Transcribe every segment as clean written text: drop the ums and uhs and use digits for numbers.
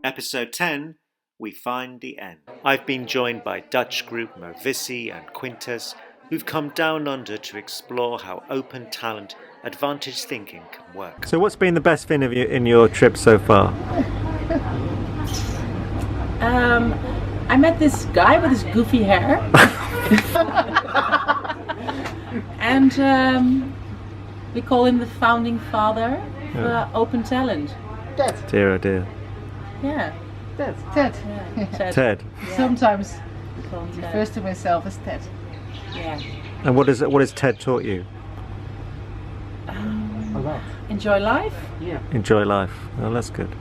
Episode 10, We Find the End. I've been joined by Dutch group Movissi and Quintus, who've come down under to explore how open talent, advantage thinking can work. So what's been the best thing in your trip so far? I met this guy with his goofy hair. And we call him the founding father of open talent. Ted. Dear oh dear. Yeah. Ted. Yeah. Ted. Yeah. Sometimes We call him Ted. refers to myself as Ted. Yeah. And what has Ted taught you? A lot. Enjoy life. Yeah. Enjoy life. Well, that's good.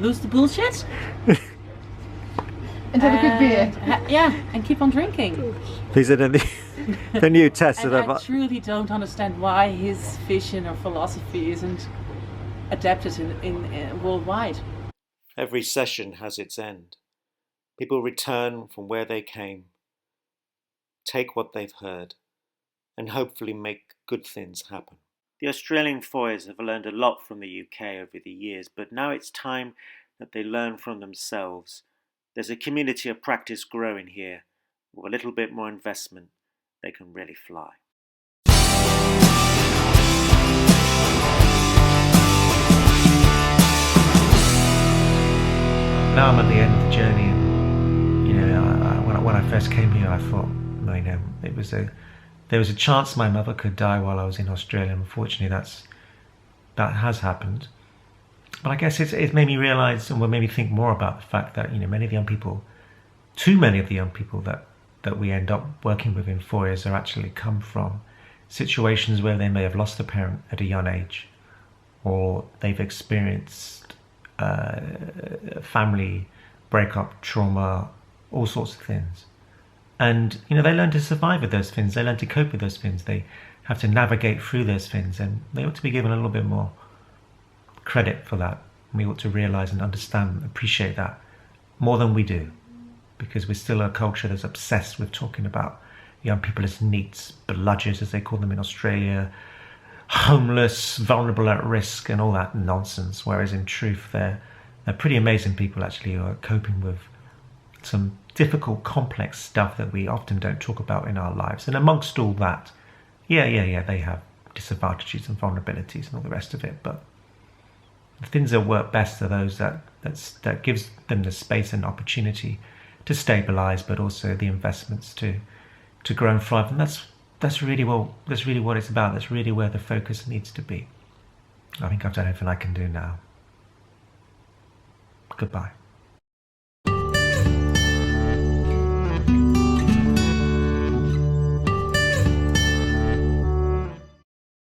Lose the bullshit. And have a good beer. Yeah, and keep on drinking. These are the new tests And that I truly don't understand why his vision or philosophy isn't adapted in worldwide. Every session has its end. People return from where they came, take what they've heard, and hopefully make good things happen. The Australian Foyers have learned a lot from the UK over the years, but now it's time that they learn from themselves. There's a community of practice growing here. With a little bit more investment, they can really fly. Now I'm at the end of the journey, and when I first came here, I thought, there was a chance my mother could die while I was in Australia. Unfortunately, that has happened. But I guess it's made me realise, and made me think more about the fact that many of the young people, too many of the young people that we end up working with in Foyers are actually come from situations where they may have lost a parent at a young age, or they've experienced family breakup, trauma, all sorts of things. And they learn to survive with those things, they learn to cope with those things, they have to navigate through those things, and they ought to be given a little bit more credit for that. We ought to realise and understand and appreciate that more than we do, because we're still a culture that's obsessed with talking about young people as neets, bludgers as they call them in Australia, homeless, vulnerable, at risk, and all that nonsense, whereas in truth they're pretty amazing people actually, who are coping with some difficult, complex stuff that we often don't talk about in our lives. And amongst all that, yeah, they have disadvantages and vulnerabilities and all the rest of it, but the things that work best are those that gives them the space and opportunity to stabilize, but also the investments to grow and thrive. And that's really what it's about. That's really where the focus needs to be. I think I've done everything I can do now. Goodbye.